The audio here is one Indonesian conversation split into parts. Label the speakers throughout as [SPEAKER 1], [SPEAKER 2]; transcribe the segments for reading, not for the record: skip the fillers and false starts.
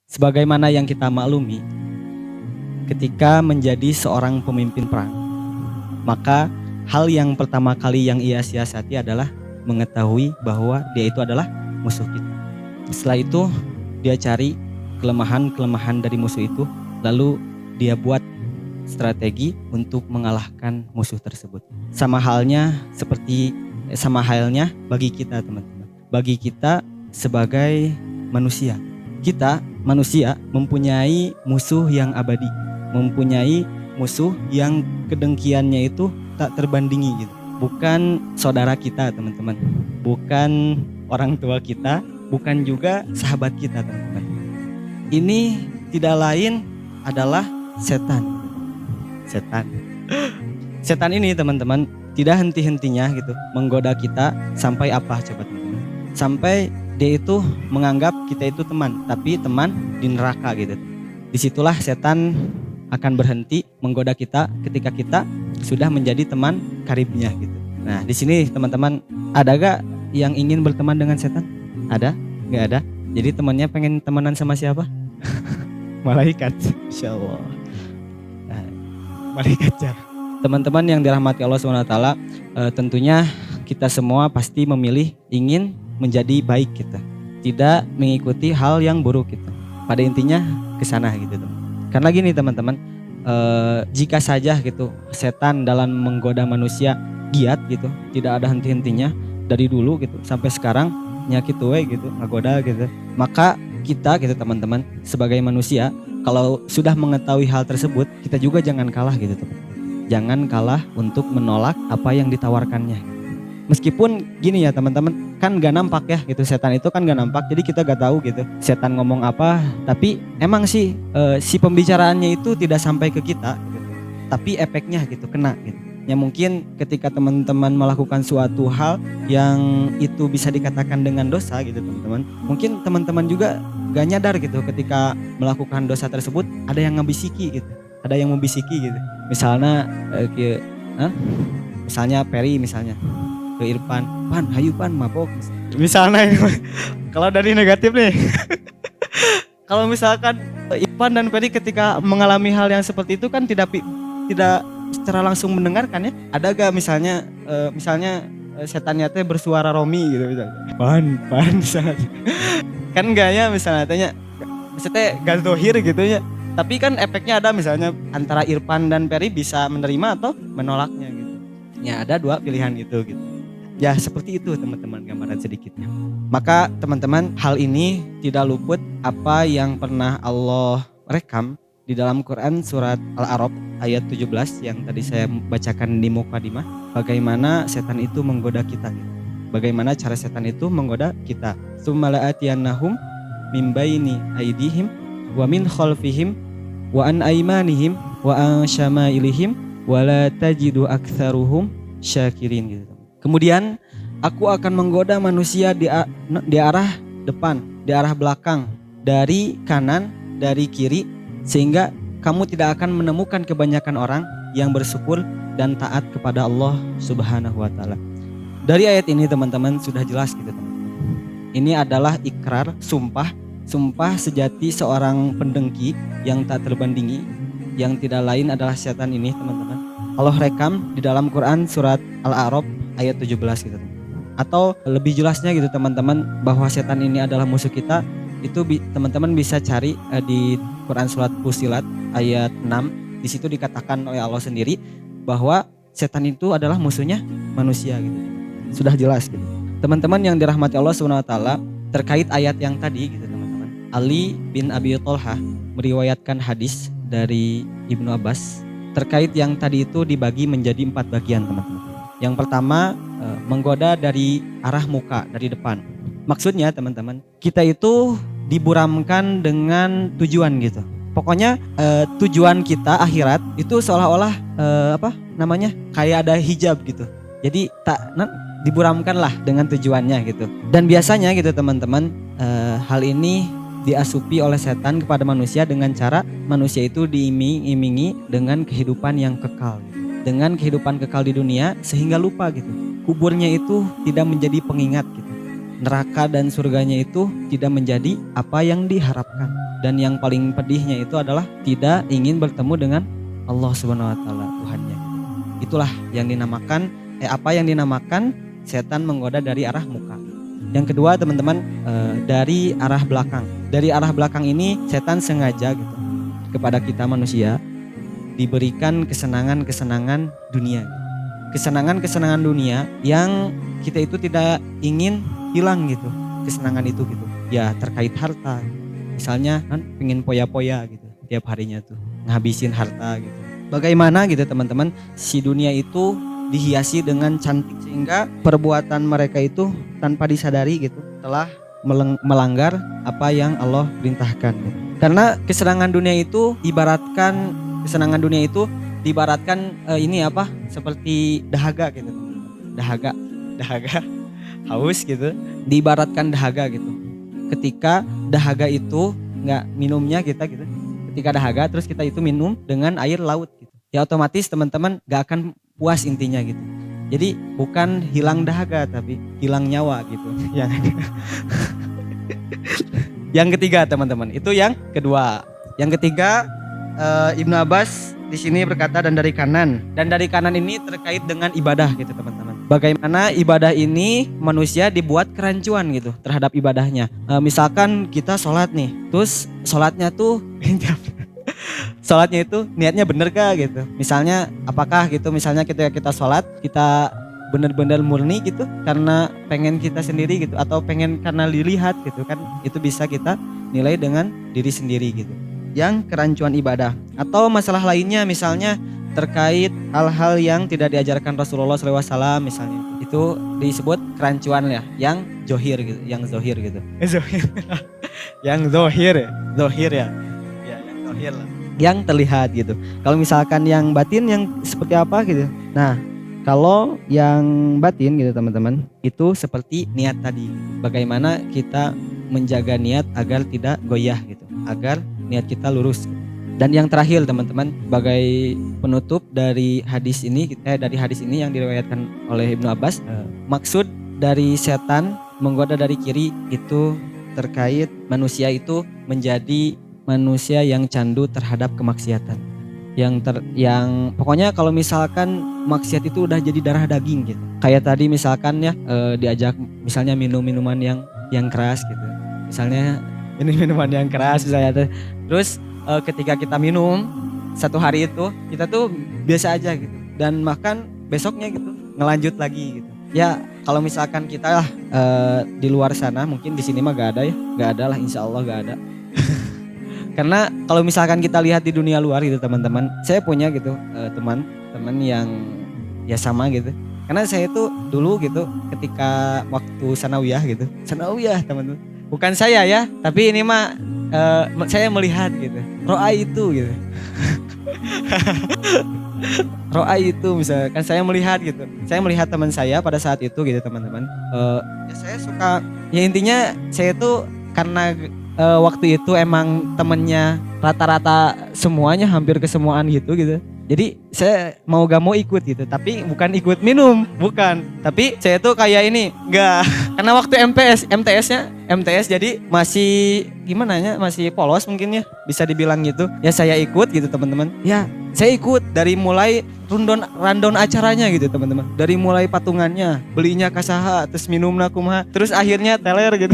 [SPEAKER 1] Sebagaimana yang kita maklumi, ketika menjadi seorang pemimpin perang, maka hal yang pertama kali yang ia siasati adalah mengetahui bahwa dia itu adalah musuh kita. Setelah itu dia cari kelemahan-kelemahan dari musuh itu, lalu dia buat strategi untuk mengalahkan musuh tersebut. Sama halnya bagi kita, teman-teman. Bagi kita sebagai manusia, kita manusia mempunyai musuh yang abadi, mempunyai musuh yang kedengkiannya itu tak terbandingi gitu. Bukan saudara kita, teman-teman, bukan orang tua kita, bukan juga sahabat kita, teman-teman. Ini tidak lain adalah setan. Setan ini, teman-teman, tidak henti-hentinya gitu menggoda kita sampai apa coba, teman-teman? Sampai dia itu menganggap kita itu teman, tapi teman di neraka gitu. Disitulah setan akan berhenti menggoda kita ketika kita sudah menjadi teman karibnya gitu. Nah, di sini teman-teman, ada gak yang ingin berteman dengan setan? Ada? Gak ada? Jadi temannya pengen temenan sama siapa? Malaikat. Insyaallah. Nah, malaikat ya. Teman-teman yang dirahmati Allah SWT, tentunya kita semua pasti memilih ingin menjadi baik kita, tidak mengikuti hal yang buruk gitu. Pada intinya ke sana gitu, teman. Karena gini, teman-teman, jika saja gitu setan dalam menggoda manusia giat gitu, tidak ada henti-hentinya dari dulu gitu sampai sekarang nyakit we gitu, ngagoda gitu, maka kita gitu, teman-teman, sebagai manusia, kalau sudah mengetahui hal tersebut, kita juga jangan kalah gitu, teman. Jangan kalah untuk menolak apa yang ditawarkannya. Meskipun gini ya, teman-teman, kan gak nampak ya gitu, setan itu kan gak nampak, jadi kita gak tahu gitu setan ngomong apa. Tapi emang sih si pembicaraannya itu tidak sampai ke kita gitu, tapi efeknya gitu kena gitu. Ya mungkin ketika teman-teman melakukan suatu hal yang itu bisa dikatakan dengan dosa gitu, teman-teman, mungkin teman-teman juga gak nyadar gitu ketika melakukan dosa tersebut ada yang ngebisiki gitu, ada yang membisiki gitu. Misalnya misalnya Peri misalnya ke Irfan, "Pan, hayu Pan, mabok." Misalnya kalau dari negatif nih. Kalau misalkan Irfan dan Peri ketika mengalami hal yang seperti itu kan tidak secara langsung mendengarkan ya. Ada gak misalnya setannya teh bersuara Romi gitu misalnya. Pan misalnya. Kan enggak ya misalnya tanya. Maksudnya gak dohir gitu ya. Tapi kan efeknya ada, misalnya antara Irfan dan Peri bisa menerima atau menolaknya gitu. Ya ada dua pilihan itu gitu. Ya seperti itu, teman-teman, gambaran sedikitnya. Maka teman-teman, hal ini tidak luput apa yang pernah Allah rekam di dalam Quran surat Al-A'raf ayat 17 yang tadi saya bacakan di mukadimah. Bagaimana setan itu menggoda kita gitu. Bagaimana cara setan itu menggoda kita. Summala'atiyannahum min baini aidihim wa min khalfihim wa an aymanihim wa an syama'ilihim wa la tajidu aktsaruhum syakirin gitu. Kemudian aku akan menggoda manusia di arah depan, di arah belakang, dari kanan, dari kiri, sehingga kamu tidak akan menemukan kebanyakan orang yang bersyukur dan taat kepada Allah Subhanahu wa taala. Dari ayat ini, teman-teman, sudah jelas gitu, teman-teman. Ini adalah ikrar, sumpah sejati seorang pendengki yang tak terbandingi, yang tidak lain adalah setan ini, teman-teman. Allah rekam di dalam Quran surat Al-A'raf ayat 17 gitu. Atau lebih jelasnya gitu, teman-teman, bahwa setan ini adalah musuh kita, itu teman-teman bisa cari di Quran surat Fussilat ayat 6. Di situ dikatakan oleh Allah sendiri bahwa setan itu adalah musuhnya manusia gitu. Sudah jelas gitu. Teman-teman yang dirahmati Allah SWT, terkait ayat yang tadi gitu, teman-teman, Ali bin Abi Thalhah meriwayatkan hadis dari Ibnu Abbas terkait yang tadi itu dibagi menjadi 4 bagian, teman-teman. Yang pertama, menggoda dari arah muka, dari depan. Maksudnya, teman-teman, kita itu diburamkan dengan tujuan gitu. Pokoknya tujuan kita akhirat itu seolah-olah kayak ada hijab gitu. Jadi diburamkan lah dengan tujuannya gitu. Dan biasanya gitu, teman-teman, hal ini diasupi oleh setan kepada manusia dengan cara manusia itu diiming-imingi dengan kehidupan yang kekal gitu. Dengan kehidupan kekal di dunia, sehingga lupa gitu, kuburnya itu tidak menjadi pengingat gitu. neraka dan surganya itu tidak menjadi apa yang diharapkan. Dan yang paling pedihnya itu adalah tidak ingin bertemu dengan Allah Subhanahu wa taala, Tuhannya. Itulah yang dinamakan apa yang dinamakan setan menggoda dari arah muka. Yang kedua teman-teman, dari arah belakang. Dari arah belakang ini setan sengaja gitu kepada kita manusia diberikan kesenangan-kesenangan dunia. Kesenangan-kesenangan dunia yang kita itu tidak ingin hilang gitu. Kesenangan itu gitu. Ya terkait harta. Misalnya kan pengen poya-poya gitu tiap harinya tuh ngabisin harta gitu. Bagaimana gitu teman-teman, si dunia itu dihiasi dengan cantik sehingga perbuatan mereka itu tanpa disadari gitu telah melanggar apa yang Allah perintahkan gitu. Karena kesenangan dunia itu diibaratkan ini apa seperti dahaga gitu. Dahaga haus gitu, diibaratkan dahaga gitu. Ketika dahaga itu nggak minumnya kita gitu, ketika dahaga terus kita itu minum dengan air laut gitu, ya otomatis teman-teman nggak akan puas intinya gitu. Jadi bukan hilang dahaga tapi hilang nyawa gitu. Yang ketiga teman-teman, itu yang kedua. Yang ketiga, Ibnu Abbas di sini berkata dan dari kanan ini terkait dengan ibadah gitu teman-teman. Bagaimana ibadah ini manusia dibuat kerancuan gitu terhadap ibadahnya. Misalkan kita sholat nih, terus sholatnya tuh sholatnya itu niatnya bener kah gitu. Misalnya apakah gitu, misalnya kita sholat kita benar-benar murni gitu karena pengen kita sendiri gitu atau pengen karena dilihat gitu kan, itu bisa kita nilai dengan diri sendiri gitu. Yang kerancuan ibadah atau masalah lainnya misalnya terkait hal-hal yang tidak diajarkan Rasulullah SAW misalnya, itu disebut kerancuan ya, yang zohir gitu, yang zohir gitu. Yang zohir ya, yang zohir lah, yang terlihat gitu. Kalau misalkan yang batin yang seperti apa gitu. Nah, kalau yang batin gitu teman-teman, itu seperti niat tadi. Bagaimana kita menjaga niat agar tidak goyah gitu, agar niat kita lurus. Dan yang terakhir teman-teman, sebagai penutup dari hadis ini yang diriwayatkan oleh Ibnu Abbas, maksud dari setan menggoda dari kiri itu terkait manusia itu menjadi manusia yang candu terhadap kemaksiatan. Yang pokoknya kalau misalkan maksiat itu udah jadi darah daging gitu. Kayak tadi misalkan ya diajak misalnya minum minuman yang keras gitu. Misalnya ini minuman yang keras misalnya, terus ketika kita minum satu hari itu kita tuh biasa aja gitu dan makan besoknya gitu ngelanjut lagi gitu. Ya kalau misalkan kita di luar sana, mungkin di sini mah gak ada lah, insya Allah gak ada. Karena kalau misalkan kita lihat di dunia luar gitu teman-teman, saya punya gitu teman-teman yang ya sama gitu. Karena saya tuh dulu gitu ketika waktu sanawiyah teman-teman, bukan saya ya, tapi ini mah saya melihat gitu, ro'a itu gitu. Ro'a itu misalkan saya melihat teman saya pada saat itu gitu teman-teman. Ya saya suka, ya intinya saya tuh karena waktu itu emang temennya rata-rata semuanya hampir kesemuaan gitu. Jadi saya mau gak mau ikut gitu, tapi bukan ikut minum, bukan. Tapi saya tuh kayak ini, enggak. Karena waktu MTS jadi masih gimana ya, masih polos mungkin ya, bisa dibilang gitu. Ya saya ikut gitu teman-teman. Ya saya ikut dari mulai rundown acaranya gitu teman-teman. Dari mulai patungannya, belinya kasaha, terus minumna kumaha, terus akhirnya teler gitu.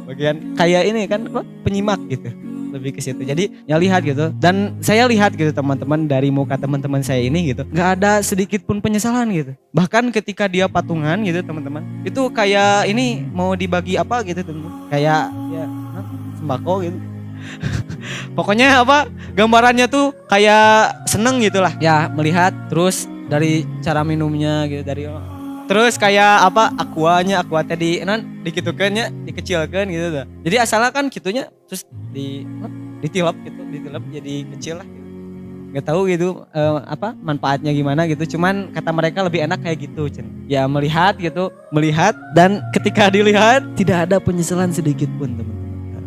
[SPEAKER 1] Bagian kayak ini kan penyimak gitu, lebih ke situ. Jadi ya lihat gitu, dan saya lihat gitu teman-teman, dari muka teman-teman saya ini gitu nggak ada sedikit pun penyesalan gitu. Bahkan ketika dia patungan gitu teman-teman, itu kayak ini mau dibagi apa gitu teman-teman, kayak ya sembako gitu. Pokoknya apa, gambarannya tuh kayak seneng gitulah ya melihat. Terus dari cara minumnya gitu, dari terus kayak apa, aqua tadi dikitukannya dikecilkan gitu tuh. Jadi asalnya kan gitunya terus ditilap jadi kecil lah gitu. Nggak tahu gitu apa manfaatnya gimana gitu, cuman kata mereka lebih enak kayak gitu ya, melihat dan ketika dilihat tidak ada penyesalan sedikit pun teman-teman.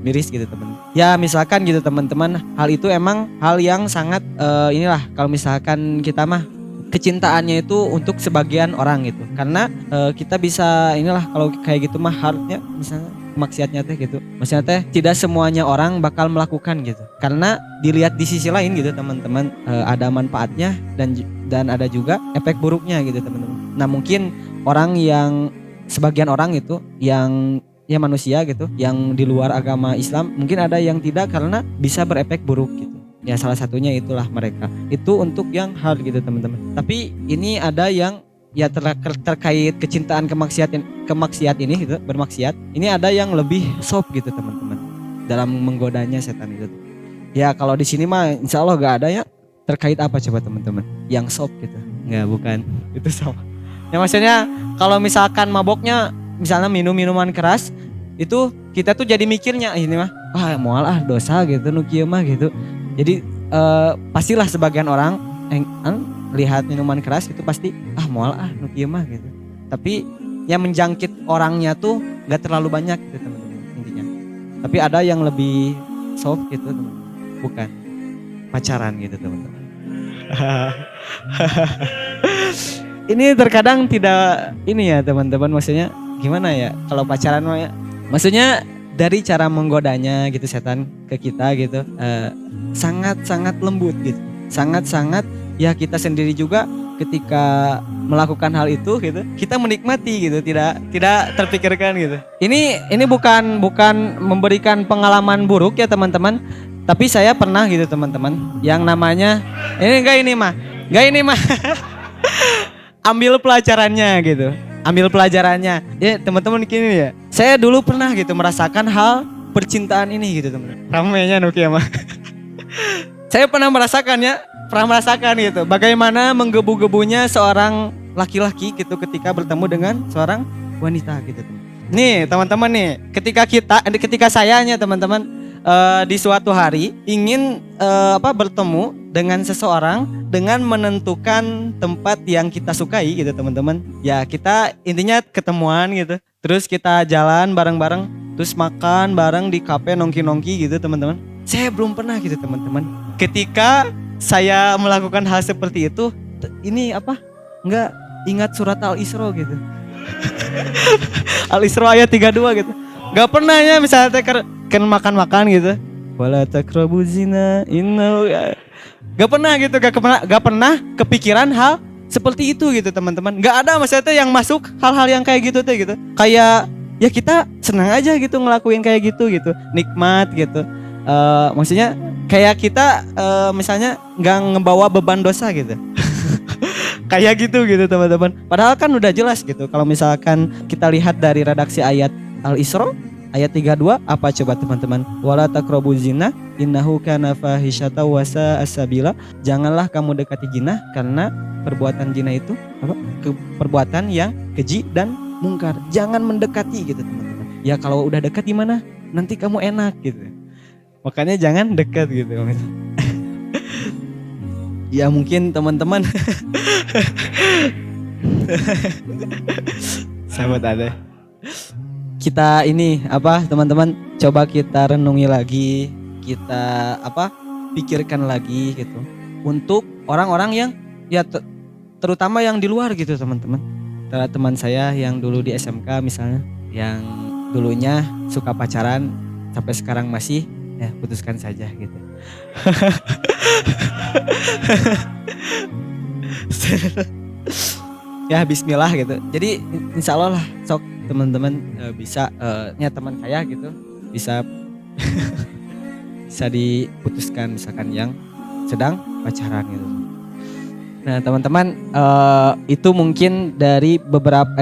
[SPEAKER 1] Miris gitu teman. Ya misalkan gitu teman-teman, hal itu emang hal yang sangat inilah, kalau misalkan kita mah kecintaannya itu untuk sebagian orang gitu. Karena kita bisa inilah kalau kayak gitu mah harusnya misalnya maksiatnya teh gitu. Maksudnya teh tidak semuanya orang bakal melakukan gitu. Karena dilihat di sisi lain gitu teman-teman, ada manfaatnya dan ada juga efek buruknya gitu teman-teman. Nah, mungkin orang yang sebagian orang itu yang ya manusia gitu yang di luar agama Islam mungkin ada yang tidak karena bisa berefek buruk gitu. Ya salah satunya itulah mereka. Itu untuk yang hard gitu teman-teman. Tapi ini ada yang ya terkait kecintaan kemaksiat ini gitu, bermaksiat. Ini ada yang lebih soft gitu teman-teman dalam menggodanya setan itu. Ya kalau di sini mah insya Allah gak ada ya. Terkait apa coba teman-teman? Yang soft gitu. Enggak, bukan. Itu sama. Ya maksudnya kalau misalkan maboknya misalnya minum minuman keras itu kita tuh jadi mikirnya ini mah wah moal dosa gitu nu kieu mah gitu. Jadi pastilah sebagian orang lihat minuman keras itu pasti moal nu kieu mah gitu. Tapi yang menjangkit orangnya tuh gak terlalu banyak gitu teman-teman intinya. Tapi ada yang lebih soft gitu teman-teman. Bukan pacaran gitu teman-teman. Ini terkadang tidak ini ya teman-teman, maksudnya gimana ya kalau pacaran mah ya. Maksudnya dari cara menggodanya gitu setan ke kita gitu sangat-sangat lembut gitu. Sangat-sangat ya kita sendiri juga ketika melakukan hal itu gitu kita menikmati gitu, tidak terpikirkan gitu. Ini bukan memberikan pengalaman buruk ya teman-teman, tapi saya pernah gitu teman-teman yang namanya ini mah ambil pelajarannya gitu. Ambil pelajarannya. Ya teman-teman gini ya. Saya dulu pernah gitu merasakan hal percintaan ini gitu teman-teman. Ramainya Nuki mah. Saya pernah merasakan gitu. Bagaimana menggebu-gebunya seorang laki-laki gitu ketika bertemu dengan seorang wanita gitu teman. Nih teman-teman nih, ketika sayanya teman-teman di suatu hari ingin bertemu dengan seseorang dengan menentukan tempat yang kita sukai gitu teman-teman. Ya kita intinya ketemuan gitu. Terus kita jalan bareng-bareng, terus makan bareng di kafe nongki-nongki gitu teman-teman. Saya belum pernah gitu teman-teman. Ketika saya melakukan hal seperti itu, ini enggak ingat surat Al-Isra gitu. Al-Isra ayat 32 gitu. Gak pernah ya misalnya kan makan-makan gitu. Wala taqrabu zina innahu gak pernah gitu, gak pernah kepikiran hal seperti itu gitu teman-teman. Gak ada maksudnya yang masuk hal-hal yang kayak gitu tuh gitu. Kayak ya kita senang aja gitu ngelakuin kayak gitu, nikmat gitu. Maksudnya kayak kita misalnya gak ngebawa beban dosa gitu. Kayak gitu teman-teman. Padahal kan udah jelas gitu. Kalau misalkan kita lihat dari redaksi ayat Al-Isra ayat 32 apa coba teman-teman? Wala taqrabu zina innahu kana fahisyata wa sa'a sabila. Janganlah kamu dekati zina karena perbuatan zina itu perbuatan yang keji dan mungkar. Jangan mendekati gitu teman-teman. Ya kalau udah dekat gimana? Nanti kamu enak gitu. Makanya jangan dekat gitu. Ya mungkin teman-teman sahabat ada. Kita ini teman-teman coba kita renungi lagi, kita pikirkan lagi gitu untuk orang-orang yang ya terutama yang di luar gitu teman-teman. Teman saya yang dulu di SMK misalnya, yang dulunya suka pacaran sampai sekarang masih, ya putuskan saja gitu. Ya bismillah gitu. Jadi insya Allah lah sok teman-teman bisa teman saya gitu bisa bisa diputuskan misalkan yang sedang pacaran gitu. Nah teman-teman itu mungkin dari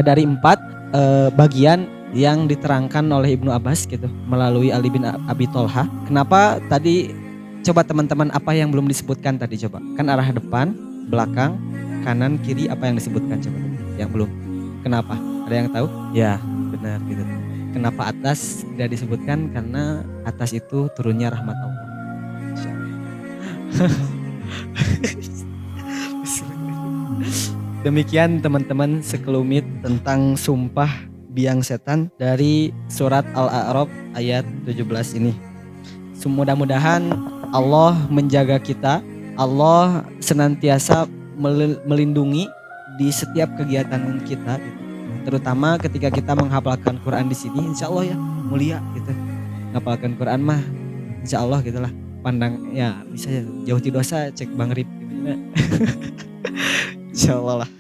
[SPEAKER 1] dari 4 bagian yang diterangkan oleh Ibnu Abbas gitu melalui Ali bin Abi Tholha. Kenapa tadi coba teman-teman apa yang belum disebutkan tadi coba? Kan arah depan, belakang, kanan, kiri apa yang disebutkan coba? Yang belum. Kenapa? Ada yang tahu? Ya, benar gitu. Kenapa atas tidak disebutkan? Karena atas itu turunnya rahmat Allah. Demikian teman-teman sekelumit tentang sumpah biang setan dari surat Al-A'raf ayat 17 ini. Mudah-mudahan Allah menjaga kita, Allah senantiasa melindungi di setiap kegiatan kita gitu. Terutama ketika kita menghafalkan Quran di sini, insya Allah ya mulia gitu. Menghafalkan Quran mah insya Allah gitulah, pandang ya bisa jauh di dosa, cek Bang Rip gimana. Insya Allah lah.